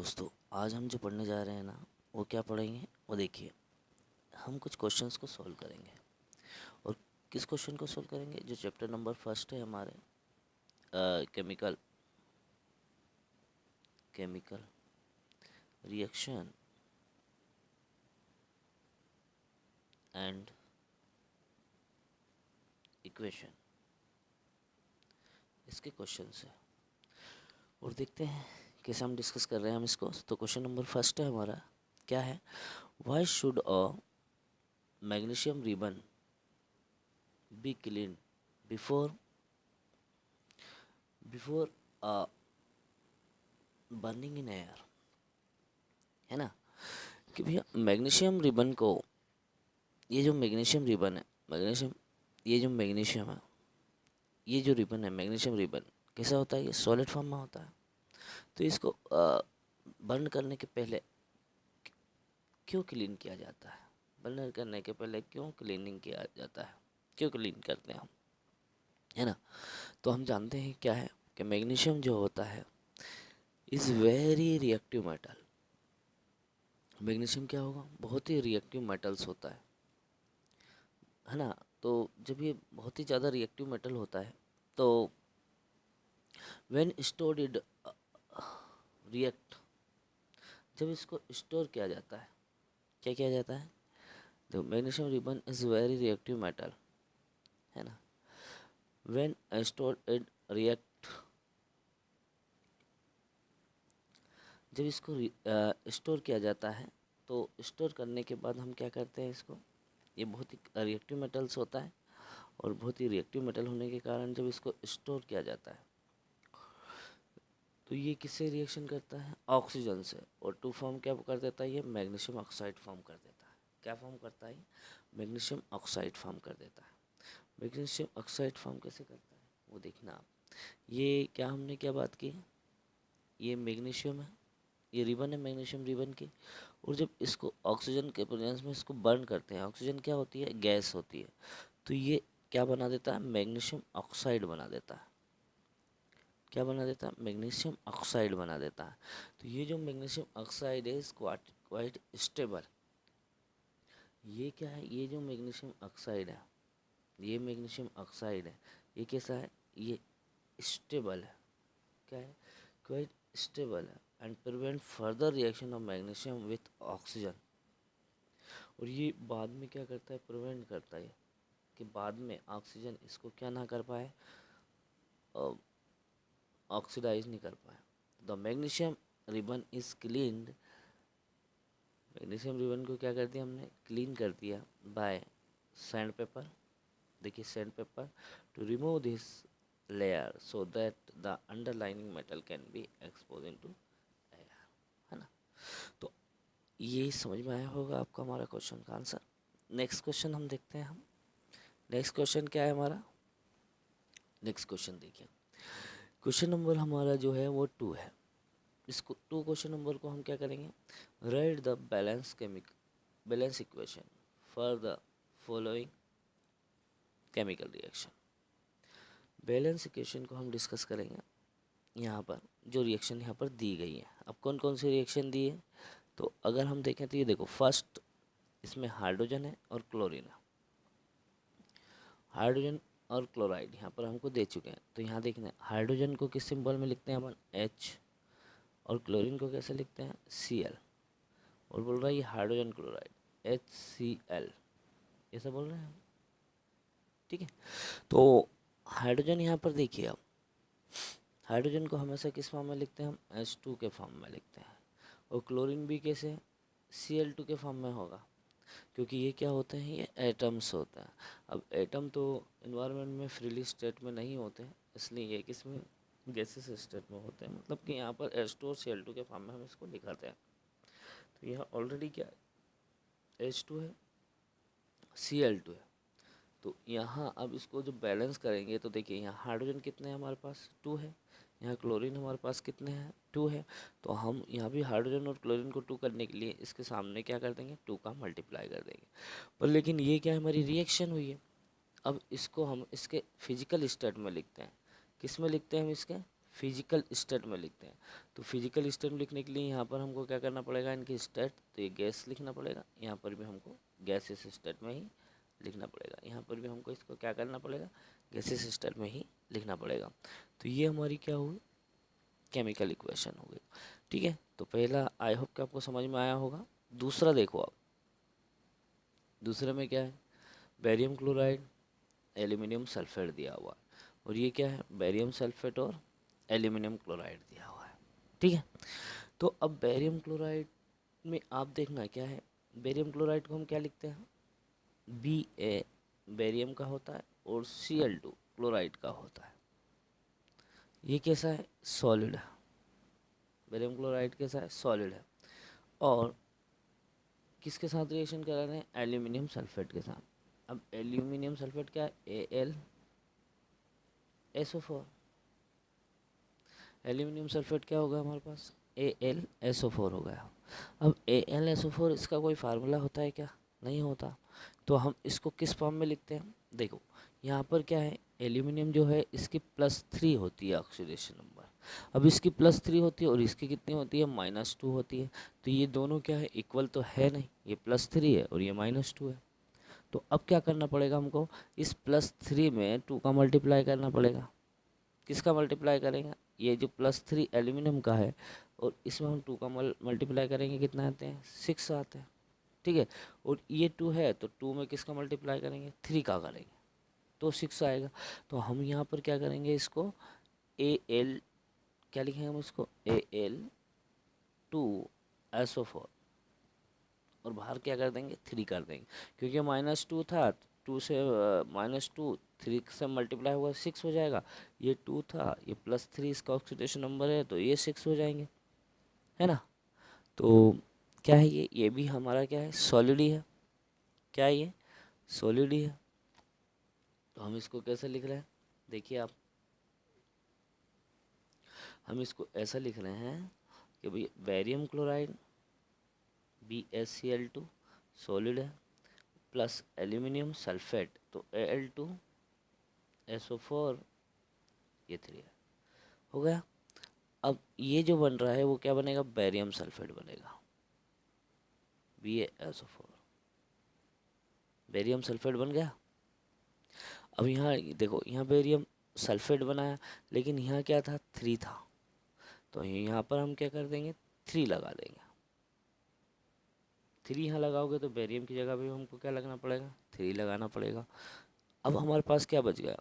दोस्तों, आज हम जो पढ़ने जा रहे हैं ना, वो क्या पढ़ेंगे वो देखिए। हम कुछ क्वेश्चंस को सॉल्व करेंगे। और किस क्वेश्चन को सॉल्व करेंगे? जो चैप्टर नंबर फर्स्ट है हमारे, chemical chemical reaction and equation, इसके क्वेश्चन है। और देखते हैं कैसे हम डिस्कस कर रहे हैं हम इसको। तो क्वेश्चन नंबर फर्स्ट है हमारा, क्या है? Why should a magnesium ribbon be clean before before burning in air? है ना कि भैया मैग्नीशियम रिबन को, ये जो मैग्नीशियम रिबन है, ये जो मैग्नीशियम है, ये जो रिबन है मैग्नीशियम रिबन, कैसा होता है? ये सॉलिड फॉर्म में होता है। तो इसको बर्न करने के पहले क्यों क्लीन किया जाता है? बर्न करने के पहले क्यों क्लीनिंग किया जाता है? क्यों क्लीन करते हैं हम? है ना? तो हम जानते हैं क्या है कि मैग्नीशियम जो होता है is very reactive metal. Magnesium क्या होगा? बहुत ही रिएक्टिव मेटल्स होता है ना? तो जब ये बहुत ही ज़्यादा रिएक्टिव मेटल होता है तो व्हेन स्टोर्ड इट रिएक्ट, जब इसको स्टोर किया जाता है, क्या किया जाता है? तो magnesium ribbon is very reactive metal, है ना? व्हेन स्टोर्ड इट रिएक्ट, जब इसको स्टोर किया जाता है तो स्टोर करने के बाद हम क्या करते हैं इसको, ये बहुत ही रिएक्टिव मेटल्स होता है और बहुत ही रिएक्टिव मेटल होने के कारण जब इसको स्टोर किया जाता है तो ये किससे रिएक्शन करता है? ऑक्सीजन से। और टू फॉर्म क्या कर देता है? ये मैग्नीशियम ऑक्साइड फॉर्म कर देता है। क्या फॉर्म करता है? मैग्नीशियम ऑक्साइड फॉर्म कर देता है। मैग्नीशियम ऑक्साइड फॉर्म कैसे करता है वो देखना आप। ये क्या हमने क्या बात की? ये मैग्नीशियम है, ये रिबन है मैग्नीशियम रिबन की। और जब इसको ऑक्सीजन के प्रेजेंस में इसको बर्न करते हैं, ऑक्सीजन क्या होती है? गैस होती है। तो ये क्या बना देता है? मैग्नीशियम ऑक्साइड बना देता है। क्या बना देता है? मैग्नीशियम ऑक्साइड बना देता है। तो ये जो मैग्नीशियम ऑक्साइड है इज क्वाइट स्टेबल। ये क्या है? ये जो मैग्नीशियम ऑक्साइड है, ये मैग्नीशियम ऑक्साइड है, ये कैसा है? ये स्टेबल है। क्या है? क्वाइट स्टेबल है and prevent further reaction of magnesium with oxygen. और ये बाद में क्या करता है? प्रिवेंट करता है कि बाद में ऑक्सीजन इसको क्या ना कर पाए, ऑक्सीडाइज नहीं कर पाए। The magnesium ribbon is cleaned, magnesium ribbon को क्या कर दिया हमने? क्लीन कर दिया बाय सैंड पेपर। देखिए sand paper two remove this layer so that the underlining metal can be expose into air, है ना? तो ये समझ में आया होगा आपको हमारा क्वेश्चन का आंसर। नेक्स्ट क्वेश्चन हम देखते हैं। हम नेक्स्ट क्वेश्चन क्या है हमारा? नेक्स्ट क्वेश्चन देखिए, क्वेश्चन नंबर हमारा जो है वो 2 है। इसको 2 क्वेश्चन नंबर को हम क्या करेंगे? Right the balance equation for the following chemical reaction. Balance equation को हम डिस्कस करेंगे। यहाँ पर जो रिएक्शन यहाँ पर दी गई है, अब कौन कौन सी रिएक्शन दी है? तो अगर हम देखें तो ये देखो, फर्स्ट इसमें हाइड्रोजन है और क्लोरीन है। हाइड्रोजन और क्लोराइड यहाँ पर हमको दे चुके हैं। तो यहाँ देखना, हाइड्रोजन को किस सिंबल में लिखते हैं अपन? H। और क्लोरीन को कैसे लिखते हैं? Cl। और बोल रहा है ये हाइड्रोजन क्लोराइड HCl, ऐसा बोल रहे हैं हम, ठीक है? तो हाइड्रोजन यहाँ पर देखिए, अब हाइड्रोजन को हमेशा किस फॉर्म में लिखते हैं हम? H2 के फॉर्म में लिखते हैं। और क्लोरीन भी कैसे? Cl2 के फॉर्म में होगा, क्योंकि ये क्या होते हैं? ये एटम्स होता है। अब एटम तो इन्वायरमेंट में फ्रीली स्टेट में नहीं होते हैं, इसलिए ये किसमें? गैसेस स्टेट में होते हैं। मतलब कि यहाँ पर H2 और Cl2 के फॉर्म में हम इसको दिखाते हैं। तो यहाँ ऑलरेडी क्या है? H2 है, Cl2 है। तो यहाँ अब इसको जो बैलेंस करेंगे तो देखिए, यहाँ हाइड्रोजन कितने हैं हमारे पास? 2 है। यहाँ क्लोरीन हमारे पास कितने हैं? 2 है। तो हम यहाँ भी हाइड्रोजन और क्लोरीन को 2 करने के लिए इसके सामने क्या कर देंगे? 2 का मल्टीप्लाई कर देंगे। पर लेकिन ये क्या है? हमारी रिएक्शन हुई है। अब इसको हम इसके फिजिकल स्टेट में लिखते हैं। किस में लिखते हैं हम इसके? फिजिकल स्टेट में लिखते हैं। तो फिजिकल स्टेट में लिखने के लिए यहाँ पर हमको क्या करना पड़ेगा, इनकी स्टेट, तो ये गैस लिखना पड़ेगा। यहाँ पर भी हमको गैसेस स्टेट में ही लिखना पड़ेगा। यहाँ पर भी हमको इसको क्या करना पड़ेगा, गैसेस स्टेट में ही लिखना पड़ेगा। तो ये हमारी क्या हुई, केमिकल इक्वेशन हो गई। ठीक है, तो पहला आई होप कि आपको समझ में आया होगा। दूसरा देखो आप, दूसरे में क्या है, बेरियम क्लोराइड, एल्यूमिनियम सल्फेट दिया हुआ है, और ये क्या है, बेरियम सल्फेट और एल्यूमिनियम क्लोराइड दिया हुआ है। ठीक है, तो अब बेरियम क्लोराइड में आप देखना क्या है, बेरियम क्लोराइड को हम क्या लिखते हैं, बी ए बेरियम का होता है और Cl2 क्लोराइड का होता है। ये कैसा है, सॉलिड है। बेरियम क्लोराइड कैसा है, सॉलिड है। और किसके साथ रिएक्शन करा रहे हैं, एल्यूमिनियम सल्फेट के साथ। अब एल्यूमिनियम सल्फेट क्या है, AlSO4। एल्यूमिनियम सल्फेट क्या होगा हमारे पास, AlSO4 हो गया। अब AlSO4 इसका कोई फार्मूला होता है क्या, नहीं होता। तो हम इसको किस फॉर्म में लिखते हैं, देखो यहाँ पर क्या है, एल्यूमिनियम जो है इसकी +3 होती है ऑक्सीडेशन नंबर। अब इसकी +3 होती है और इसकी कितनी होती है, -2 होती है। तो ये दोनों क्या है, इक्वल तो है नहीं, ये +3 है और ये -2 है। तो अब क्या करना पड़ेगा हमको, इस +3 में 2 का मल्टीप्लाई करना पड़ेगा। किसका मल्टीप्लाई करेंगे, ये जो +3 एल्यूमिनियम का है और इसमें हम 2 का मल्टीप्लाई करेंगे, कितना आते हैं, 6 आते हैं। ठीक है, और ये 2 है तो 2 में किसका मल्टीप्लाई करेंगे, 3 का करेंगे तो 6 आएगा। तो हम यहाँ पर क्या करेंगे, इसको Al क्या लिखेंगे हम इसको, Al2SO4 और बाहर क्या कर देंगे, 3 कर देंगे, क्योंकि -2 था, 2 से -2 3 से मल्टीप्लाई हुआ 6 हो जाएगा। ये 2 था, ये +3 इसका ऑक्सीडेशन नंबर है, तो ये 6 हो जाएंगे, है ना। तो क्या है, ये भी हमारा क्या है, सॉलिड ही है। क्या है ये, सॉलिड ही है। तो हम इसको कैसे लिख रहे हैं, देखिए आप, हम इसको ऐसा लिख रहे हैं कि भाई बेरियम क्लोराइड BaCl2 सॉलिड है, प्लस एल्यूमिनियम सल्फेट तो Al2SO4 ये 3 है, हो गया। अब ये जो बन रहा है वो क्या बनेगा, बेरियम सल्फेट बनेगा, BaSO4 बेरियम सल्फेट बन गया। अब यहाँ देखो, यहाँ बेरियम सल्फेट बनाया, लेकिन यहाँ क्या था, 3 था, तो यहाँ पर हम क्या कर देंगे, 3 लगा देंगे। 3 यहाँ लगाओगे तो बेरियम की जगह भी हमको क्या लगना पड़ेगा, 3 लगाना पड़ेगा। अब हमारे पास क्या बच गया,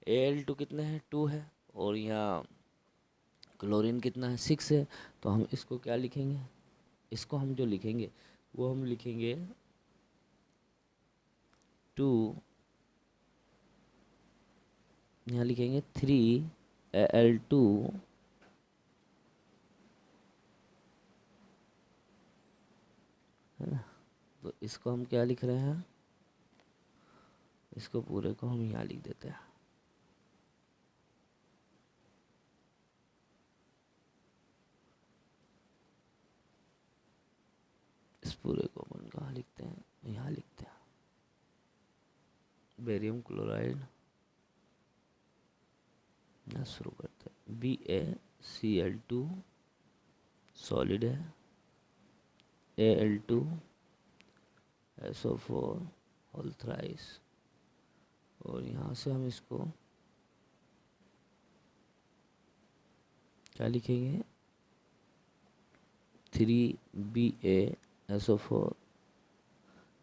Al2 कितने हैं, 2 है, और यहाँ क्लोरीन कितना है, 6 है। तो हम इसको क्या लिखेंगे, इसको हम जो लिखेंगे वो हम लिखेंगे 2, यहाँ लिखेंगे 3Al2 है ना। तो इसको हम क्या लिख रहे हैं, इसको पूरे को हम यहाँ लिख देते हैं, इस पूरे को अपन कहाँ लिखते हैं, यहाँ लिखते हैं, बेरियम क्लोराइड ना शुरू करते हैं, BaCl2 सॉलिड है, Al2SO4 होल थ्राइस, और यहाँ से हम इसको क्या लिखेंगे, 3BaSO4।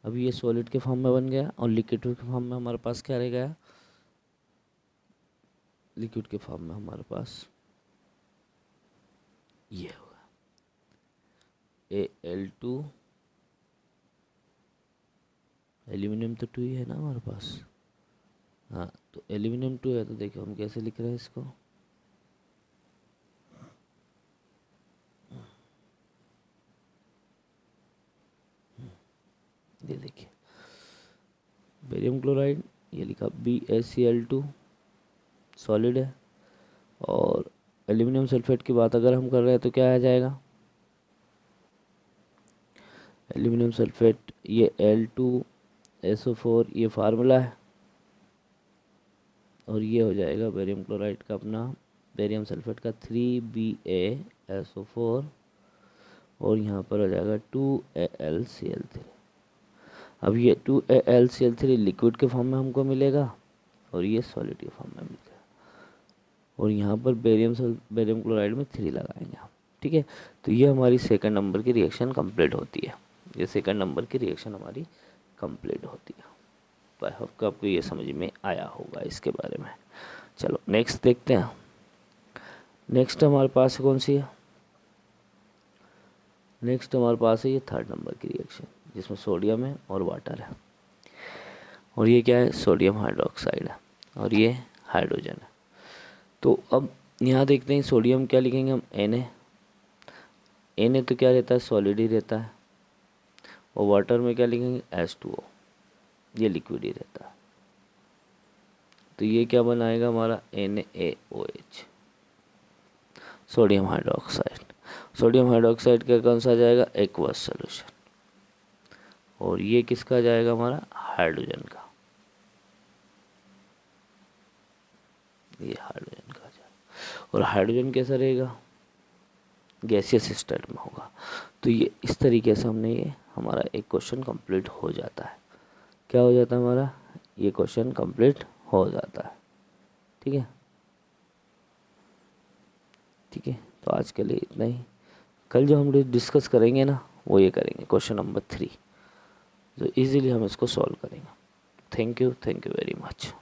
अभी ये सॉलिड के फॉर्म में बन गया, और लिक्विड के फॉर्म में हमारे पास क्या रह गया, लिक्विड के फॉर्म में हमारे पास ये होगा Al2, एल्यूमिनियम तो 2 ही है ना हमारे पास, हाँ, तो एल्यूमिनियम 2 है, तो देखो हम कैसे लिख रहे हैं इसको, ये देखिए बेरियम क्लोराइड, ये लिखा BaCl2 सॉलिड है, और एल्यूमिनियम सल्फेट की बात अगर हम कर रहे हैं तो क्या आ जाएगा, एल्यूमिनियम सल्फेट ये Al2SO4 ये फार्मूला है, और ये हो जाएगा बेरियम क्लोराइड का अपना बेरियम सल्फेट का 3BaSO4 और यहाँ पर हो जाएगा 2AlCl3। अब ये 2AlCl3 लिक्विड के फॉर्म में हमको मिलेगा और ये सॉलिड के फॉर्म में मिलेगा, और यहाँ पर बेरियम क्लोराइड में 3 लगाएंगे हम। ठीक है, तो ये हमारी सेकंड नंबर की रिएक्शन कंप्लीट होती है। ये सेकंड नंबर की रिएक्शन हमारी कंप्लीट होती है। आई होप कि आपको ये समझ में आया होगा इसके बारे में। चलो नेक्स्ट देखते हैं। नेक्स्ट हमारे पास कौन सी है? नेक्स्ट हमारे पास है ये थर्ड नंबर की रिएक्शन, जिसमें सोडियम है और वाटर है। और ये क्या है? सोडियम हाइड्रोक्साइड है और ये हाइड्रोजन है। तो अब यहाँ देखते हैं सोडियम क्या लिखेंगे हम? Na तो क्या रहता है? सॉलिड ही रहता है। और वाटर में क्या लिखेंगे? H2O, ये लिक्विड ही रहता है। तो ये क्या बनाएगा हमारा? NaOH, sodium hydroxide. Sodium hydroxide का कौन सा आ जाएगा? Aqueous solution. और ये किसका जाएगा? हमारा हाइड्रोजन का। ये हाइड्रोजन का जाएगा। और हाइड्रोजन कैसा रहेगा? गैसियस स्टेट में होगा। तो ये इस तरीके से हमने ये हमारा एक क्वेश्चन कंप्लीट हो जाता है। क्या हो जाता है हमारा? ये क्वेश्चन कंप्लीट हो जाता है। ठीक है, ठीक है। तो आज के लिए इतना ही। कल जो हम डिस्कस करेंगे ना, वो ये करेंगे क्वेश्चन नंबर 3, जो इजीली हम इसको सॉल्व करेंगे। Thank you very much.